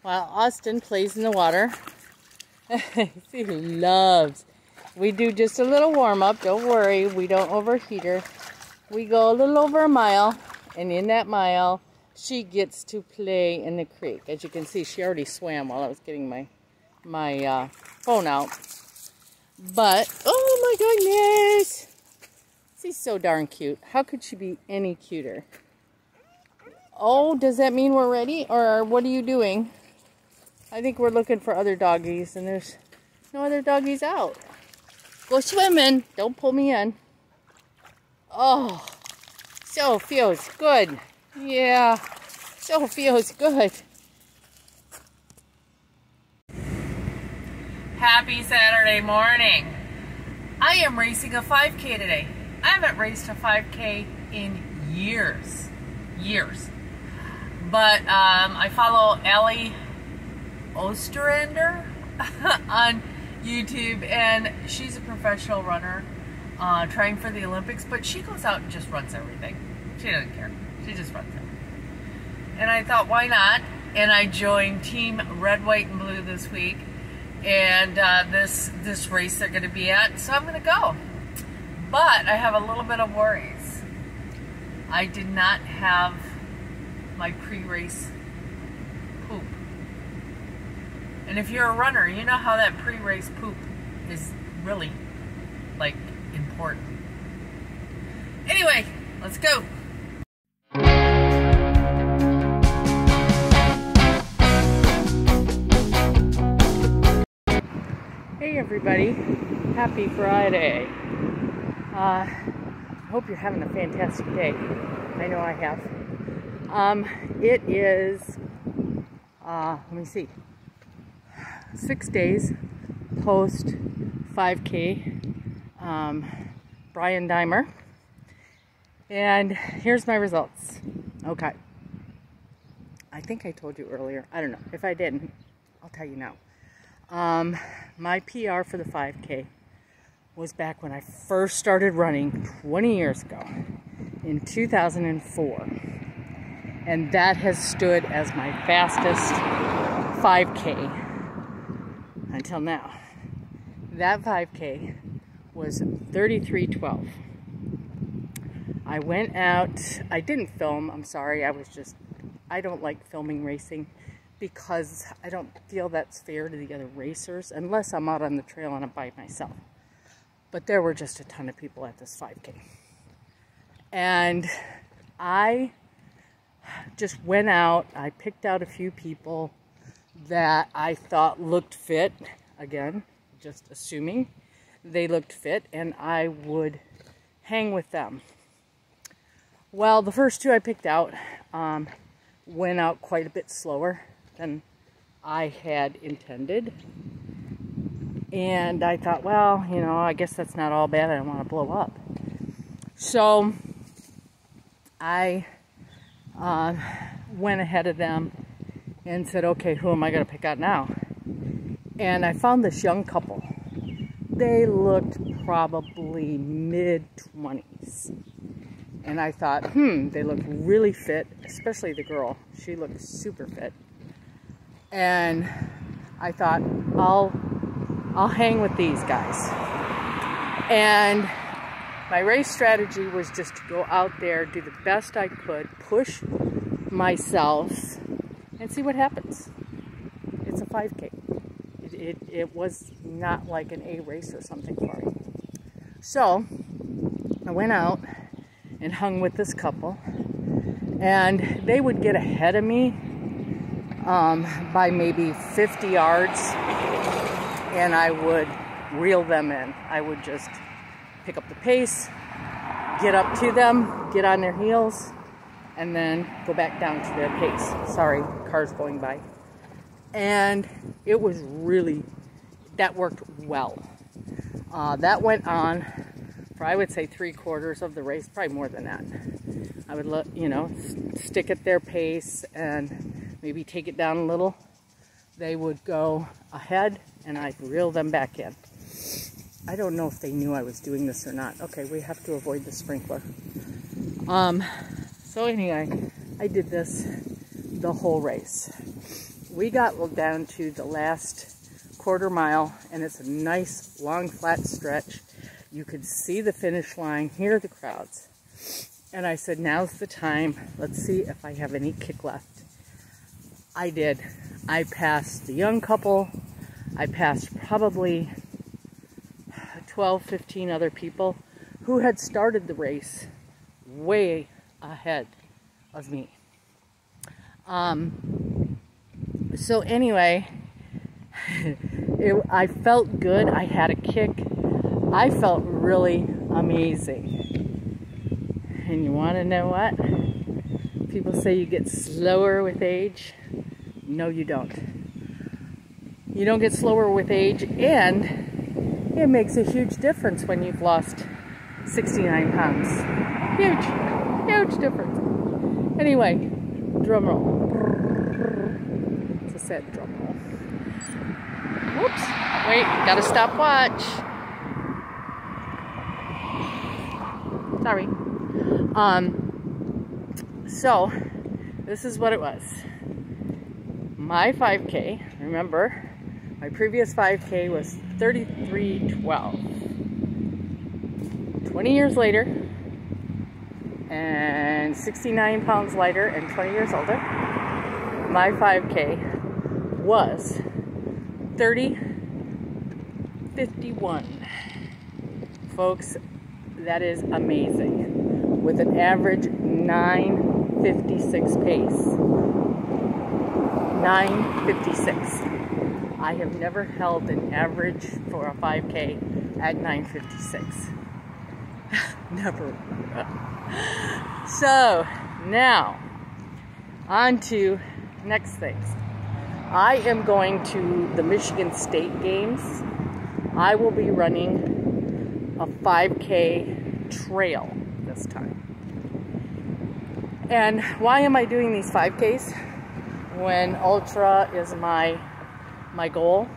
while Austen plays in the water. He loves. We do just a little warm-up. Don't worry, we don't overheat her. We go a little over a mile, and in that mile, she gets to play in the creek. As you can see, she already swam while I was getting my phone out. But, oh my goodness! She's so darn cute. How could she be any cuter? Oh, does that mean we're ready? Or what are you doing? I think we're looking for other doggies, and there's no other doggies out. Go swimming. Don't pull me in. Oh, so feels good. Yeah, so feels good. Happy Saturday morning. I am racing a 5K today. I haven't raced a 5K in years. But I follow Ellie Ostrander on YouTube, and she's a professional runner trying for the Olympics, but she goes out and just runs everything. She doesn't care. She just runs it. And I thought, why not? And I joined Team Red, White, and Blue this week, and this race they're going to be at, so I'm going to go. But I have a little bit of worries. I did not have my pre-race poop. And if you're a runner, you know how that pre-race poop is really, like, important. Anyway, let's go. Hey everybody, happy Friday. Hope you're having a fantastic day. I know I have. It is, let me see, 6 days post 5K, Brian Dimer, and here's my results. Okay, I think I told you earlier. I don't know. If I didn't, I'll tell you now. My PR for the 5K was back when I first started running 20 years ago in 2004. And that has stood as my fastest 5K until now. That 5K was 33:12. I went out, I didn't film, I'm sorry, I don't like filming racing because I don't feel that's fair to the other racers unless I'm out on the trail and I'm by myself. But there were just a ton of people at this 5K. And I just went out, I picked out a few people that I thought looked fit, again, just assuming they looked fit, and I would hang with them. Well, the first two I picked out went out quite a bit slower than I had intended. And I thought, well, you know, I guess that's not all bad. I don't want to blow up. So I went ahead of them and said, okay, who am I going to pick out now? And I found this young couple. They looked probably mid-20s. And I thought, they look really fit, especially the girl. She looked super fit. And I thought, I'll hang with these guys. And my race strategy was just to go out there, do the best I could, push myself, and see what happens. It's a 5K. It was not like an A race or something for me. So I went out and hung with this couple, and they would get ahead of me by maybe 50 yards, and I would reel them in. I would just pick up the pace, get up to them, get on their heels, and then go back down to their pace. Sorry, cars going by. And it was really, that worked well. That went on for, I would say, 3/4 of the race, probably more than that. I would let, you know, stick at their pace and maybe take it down a little. They would go ahead and I'd reel them back in. I don't know if they knew I was doing this or not. Okay, we have to avoid the sprinkler. So anyway, I did this the whole race. we got down to the last quarter mile, and it's a nice, long, flat stretch. You could see the finish line, hear the crowds. And I said, now's the time. Let's see if I have any kick left. I did. I passed the young couple. I passed probably 12, 15 other people who had started the race way ahead of me. So anyway, I felt good. I had a kick. I felt really amazing. And you want to know what? People say you get slower with age. No, you don't. You don't get slower with age, and it makes a huge difference when you've lost 69 pounds. Huge difference. Anyway, drum roll. It's a sad drum roll. Whoops. Wait, gotta stop watch. Sorry. So, this is what it was. My 5K, remember, my previous 5K was 33:12. 20 years later, and 69 pounds lighter and 20 years older, my 5K was 30:51. Folks, that is amazing. With an average 9:56 pace. 9:56. I have never held an average for a 5K at 9:56. Never. So, now, on to next things. I am going to the Michigan State Games. I will be running a 5K trail this time. And why am I doing these 5Ks when ultra is my goal?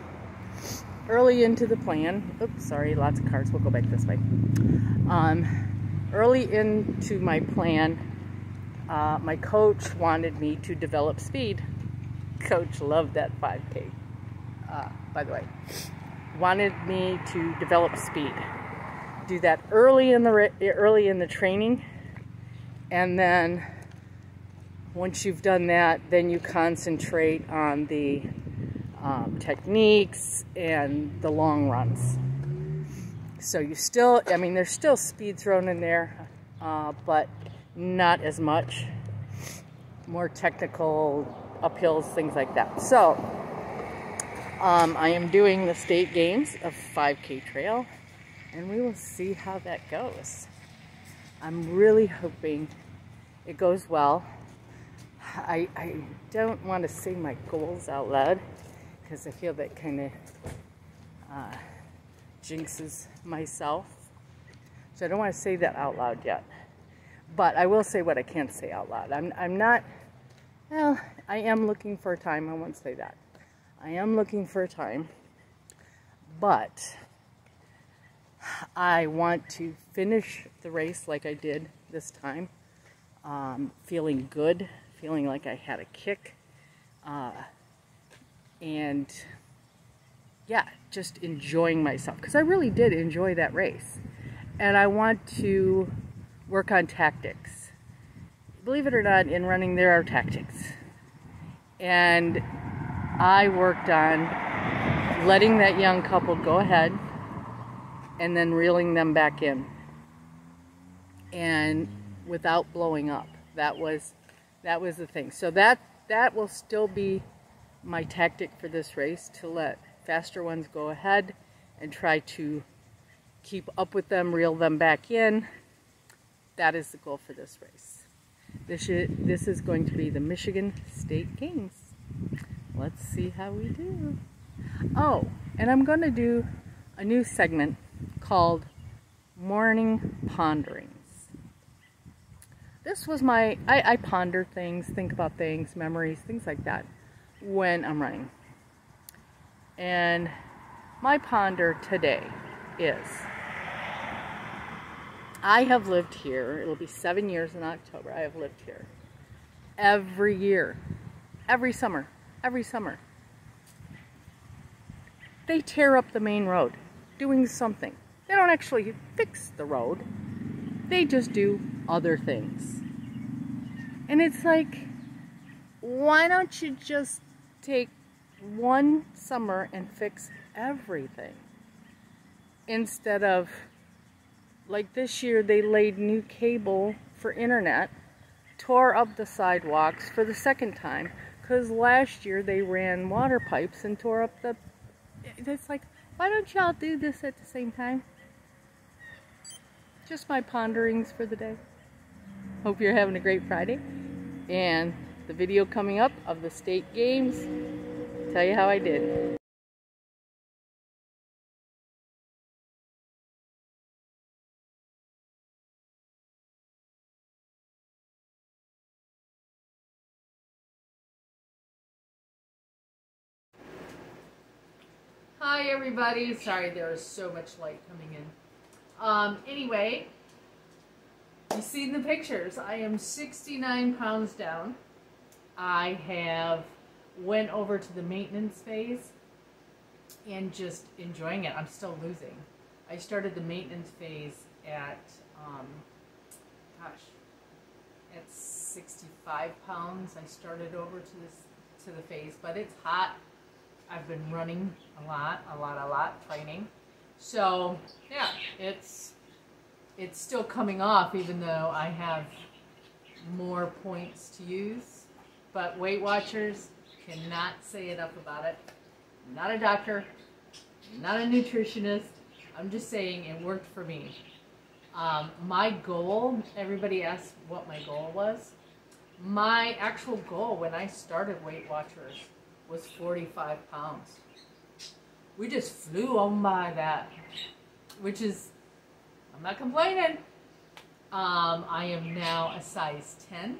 Early into the plan, oops, sorry, lots of cars, we'll go back this way. Early into my plan, my coach wanted me to develop speed. Coach loved that 5K, by the way. Wanted me to develop speed. Do that early in the training, and then once you've done that, then you concentrate on the techniques and the long runs. So you still, I mean, there's still speed thrown in there, but not as much. More technical uphills, things like that. So I am doing the state games of 5K trail, and we will see how that goes. I'm really hoping it goes well. I don't want to say my goals out loud because I feel that kind of jinxes myself. So I don't want to say that out loud yet. But I will say what I can't say out loud. I'm not, well, I am looking for a time. I won't say that. I am looking for a time. But I want to finish the race like I did this time. Feeling good. Feeling like I had a kick. And yeah, just enjoying myself. Because I really did enjoy that race. And I want to work on tactics. Believe it or not, in running there are tactics. And I worked on letting that young couple go ahead and then reeling them back in. And without blowing up. That was the thing. So that will still be my tactic for this race, to let faster ones go ahead and try to keep up with them, reel them back in. That is the goal for this race. This is going to be the Michigan State Games. Let's see how we do. Oh, and I'm going to do a new segment called Morning Ponderings. This was I ponder things, think about things, memories, things like that when I'm running. And my ponder today is, I have lived here, it'll be 7 years in October, I have lived here every year, every summer. every summer. They tear up the main road doing something. They don't actually fix the road. They just do other things. And it's like, why don't you just take one summer and fix everything? Instead of, like this year, they laid new cable for internet, tore up the sidewalks for the second time, because last year they ran water pipes and tore up the... It's like, why don't y'all do this at the same time? Just my ponderings for the day. Hope you're having a great Friday. And the video coming up of the state games, tell you how I did. Hi everybody, sorry there was so much light coming in. Anyway, you've seen the pictures. I am 69 pounds down. I have went over to the maintenance phase and just enjoying it. I'm still losing. I started the maintenance phase at, at 65 pounds. I started over to the phase, but it's hot. I've been running a lot, training. So yeah, it's still coming off, even though I have more points to use. But Weight Watchers cannot say enough about it. I'm not a doctor, I'm not a nutritionist. I'm just saying it worked for me. My goal, everybody asks what my goal was. My actual goal when I started Weight Watchers was 45 pounds. We just flew on by that, which is, I'm not complaining. I am now a size 10,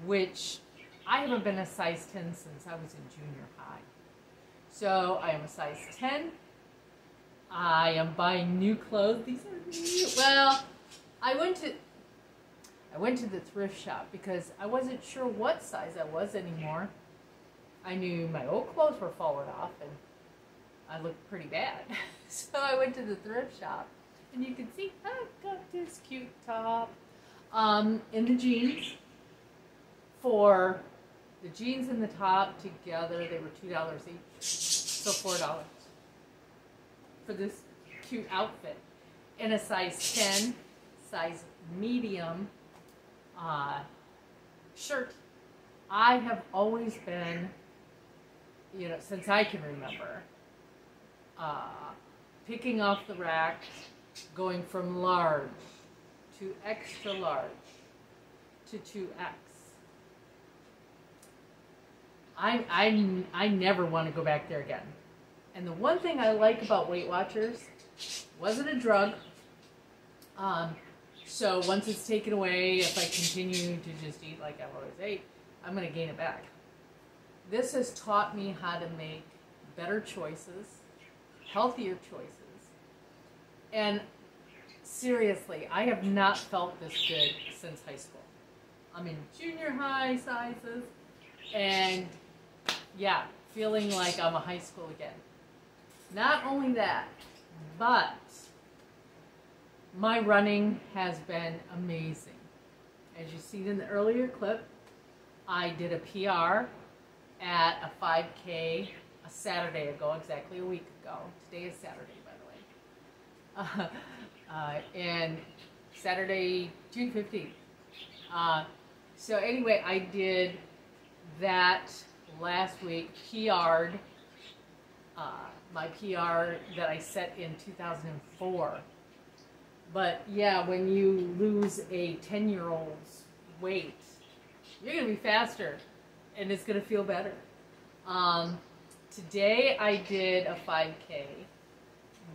which I haven't been a size 10 since I was in junior high. So I am a size 10. I am buying new clothes. These are new. Well, I went to the thrift shop because I wasn't sure what size I was anymore. I knew my old clothes were falling off and I looked pretty bad. So I went to the thrift shop and you can see I've got this cute top in the jeans. For the jeans and the top together, they were $2 each, so $4 for this cute outfit. In a size 10, size medium shirt. I have always been, you know, since I can remember, picking off the rack, going from large to extra large to 2X. I never want to go back there again. And the one thing I like about Weight Watchers, wasn't a drug. So once it's taken away, if I continue to just eat like I've always ate, I'm going to gain it back. This has taught me how to make better choices, healthier choices. And seriously, I have not felt this good since high school. I'm in junior high sizes and yeah, feeling like I'm a high school again. Not only that, but my running has been amazing. As you see in the earlier clip, I did a PR at a 5K a Saturday ago, exactly a week ago. Today is Saturday, by the way. And Saturday, June 15th. So anyway, I did that last week, PR'd my PR that I set in 2004. But yeah, when you lose a 10-year-old's weight, you're going to be faster and it's going to feel better. Today I did a 5K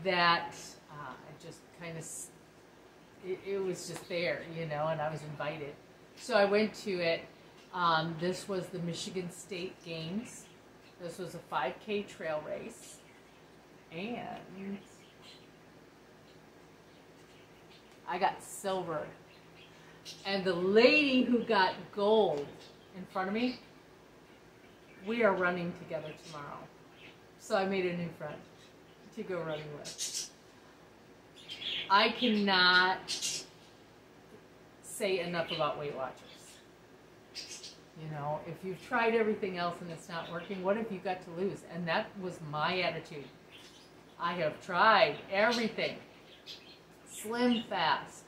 that I just kind of, it was just there, you know, and I was invited. So I went to it. This was the Michigan State Games. This was a 5K trail race. And I got silver. And the lady who got gold in front of me, we are running together tomorrow. So I made a new friend to go running with. I cannot say enough about Weight Watchers. You know, if you've tried everything else and it's not working, what have you got to lose? And that was my attitude. I have tried everything. Slim Fast,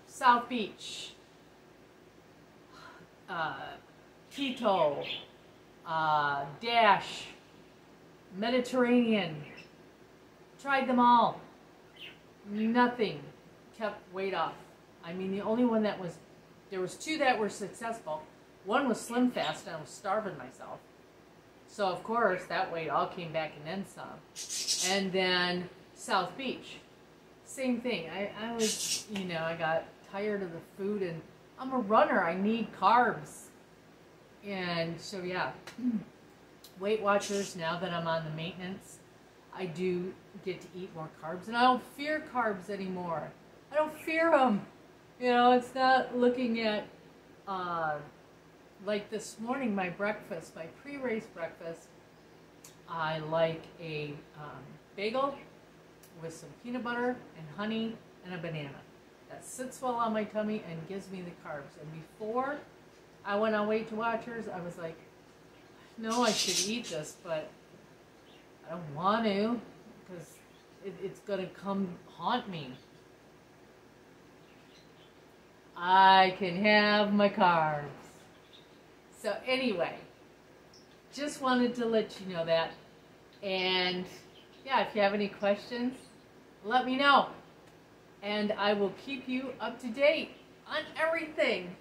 South Beach, Keto, Dash, Mediterranean. Tried them all. Nothing kept weight off. I mean, the only one that was, there was two that were successful. One was Slim Fast, and I was starving myself. So, of course, that weight all came back and then some. And then South Beach. Same thing. I was, you know, I got tired of the food, and I'm a runner. I need carbs. And so, yeah. Weight Watchers, now that I'm on the maintenance, I do get to eat more carbs. And I don't fear carbs anymore. I don't fear them. You know, it's not looking at, like this morning, my breakfast, my pre-race breakfast, I like a bagel with some peanut butter and honey and a banana. That sits well on my tummy and gives me the carbs. And before I went on Weight Watchers, I was like, no, I should eat this, but I don't want to because it's going to come haunt me. I can have my carbs. So anyway, just wanted to let you know that. And yeah, if you have any questions, let me know. And I will keep you up to date on everything.